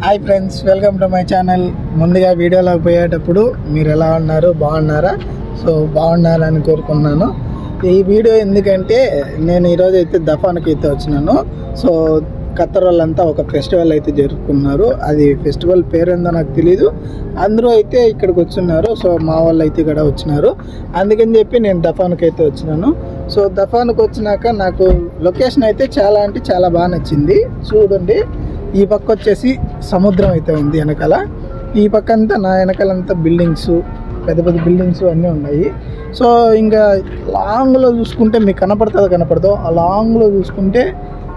Hi friends, welcome to my channel. ముందుగా వీడియోలోకి పోయేటప్పుడు మీరు ఎలా ఉన్నారు, బాగున్నారా? సో బాగున్నారని కోరుకున్నాను. ఈ వీడియో ఎందుకంటే నేను ఈరోజు అయితే దఫాన్కి అయితే వచ్చినాను. సో ఖత్తర్ వాళ్ళంతా ఒక ఫెస్టివల్ అయితే జరుపుకున్నారు. అది ఫెస్టివల్ పేరేందో నాకు తెలీదు. అందరూ అయితే ఇక్కడికి వచ్చిన్నారు. సో మా వాళ్ళు అయితే ఇక్కడ వచ్చినారు. అందుకని చెప్పి నేను దఫాన్కి అయితే వచ్చినాను. సో దఫాన్కి వచ్చినాక నాకు లొకేషన్ అయితే చాలా అంటే చాలా బాగా నచ్చింది. చూడండి, ఈ పక్క వచ్చేసి సముద్రం అయితే ఉంది వెనకాల. ఈ పక్క అంతా నా వెనకాలంతా బిల్డింగ్స్, పెద్ద పెద్ద బిల్డింగ్స్ అన్నీ ఉన్నాయి. సో ఇంకా లాంగ్లో చూసుకుంటే మీకు కనపడదో ఆ లాంగ్లో చూసుకుంటే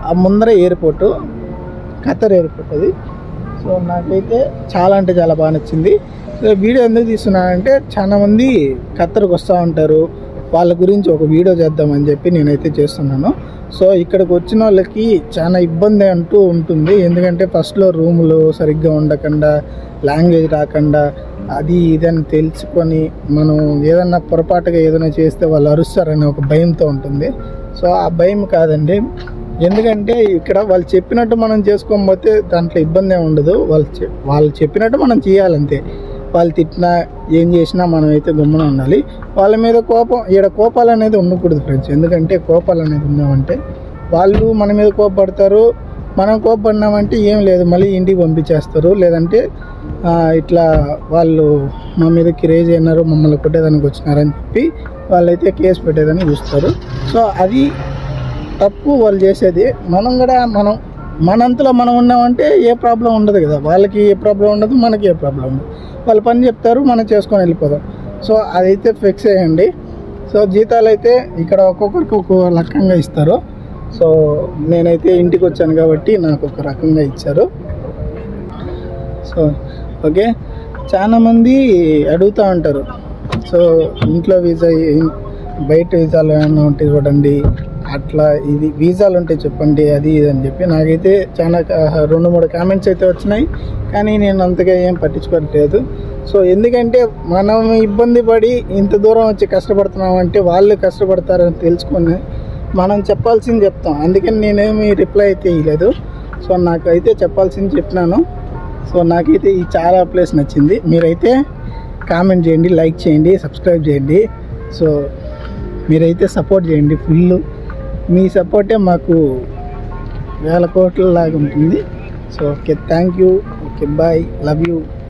ఆ ముందర ఎయిర్పోర్టు, ఖత్తర్ ఎయిర్పోర్ట్ అది. సో నాకైతే చాలా అంటే చాలా బాగా నచ్చింది. సో వీడియో ఎందుకు తీస్తున్నానంటే చాలామంది ఖత్తర్కి వస్తూ ఉంటారు, వాళ్ళ గురించి ఒక వీడియో చేద్దామని చెప్పి నేనైతే చేస్తున్నాను. సో ఇక్కడికి వచ్చిన వాళ్ళకి చాలా ఇబ్బంది అంటూ ఉంటుంది. ఎందుకంటే ఫస్ట్లో రూములు సరిగ్గా ఉండకుండా, లాంగ్వేజ్ రాకుండా, అది ఇదని తెలుసుకొని మనం ఏదన్నా పొరపాటుగా ఏదైనా చేస్తే వాళ్ళు అరుస్తారనే ఒక భయంతో ఉంటుంది. సో ఆ భయం కాదండి. ఎందుకంటే ఇక్కడ వాళ్ళు చెప్పినట్టు మనం చేసుకోకపోతే దాంట్లో ఇబ్బంది ఏమి ఉండదు. వాళ్ళు చెప్పినట్టు మనం చేయాలంతే. వాళ్ళు తిట్టినా ఏం చేసినా మనం అయితే గమ్మున ఉండాలి. వాళ్ళ మీద కోపాలు అనేది ఉండకూడదు ఫ్రెండ్స్. ఎందుకంటే కోపాలు అనేది ఉన్నామంటే వాళ్ళు మన మీద కోపపడతారు. మనం కోపపడినామంటే ఏం లేదు, మళ్ళీ ఇంటికి పంపించేస్తారు. లేదంటే ఇట్లా వాళ్ళు మా మీద కిరేజ్ అయినారు, మమ్మల్ని కొట్టేదానికి వచ్చినారని చెప్పి వాళ్ళైతే కేసు పెట్టేదాన్ని చూస్తారు. సో అది తప్పు వాళ్ళు చేసేది. మనం కూడా మనంతలో మనం ఉన్నామంటే ఏ ప్రాబ్లం ఉండదు కదా. వాళ్ళకి ఏ ప్రాబ్లం ఉండదు, మనకి ఏ ప్రాబ్లం ఉండదు. వాళ్ళు పని చెప్తారు, మనం చేసుకొని వెళ్ళిపోదాం. సో అదైతే ఫిక్స్ అయ్యండి. సో జీతాలు అయితే ఇక్కడ ఒక్కొక్కరికి ఒక్కొక్క రకంగా ఇస్తారు. సో నేనైతే ఇంటికి వచ్చాను కాబట్టి నాకు ఒక రకంగా ఇచ్చారు. సో ఓకే, చాలామంది అడుగుతూ ఉంటారు, సో ఇంట్లో వీసా, బయట వీసాలు ఏమైనా ఉంటే చూడండి, అట్లా ఇది వీసాలు ఉంటే చెప్పండి, అది ఇది అని చెప్పి నాకైతే చాలా 2-3 కామెంట్స్ అయితే వచ్చినాయి. కానీ నేను అంతగా ఏం పట్టించుకోవట్లేదు. సో ఎందుకంటే మనం ఇబ్బంది పడి ఇంత దూరం వచ్చి కష్టపడుతున్నామంటే వాళ్ళు కష్టపడతారని తెలుసుకొని మనం చెప్పాల్సింది చెప్తాం. అందుకని నేనేమి రిప్లై అయితే ఇవ్వలేదు. సో నాకైతే చెప్పాల్సింది చెప్పినాను. సో నాకైతే ఈ చాలా ప్లేస్ నచ్చింది. మీరైతే కామెంట్ చేయండి, లైక్ చేయండి, సబ్స్క్రైబ్ చేయండి. సో మీరైతే సపోర్ట్ చేయండి ఫుల్. మీ సపోర్టే మాకు 1000 కోట్ల లాగా ఉంటుంది. So okay, thank you. Okay, bye, love you.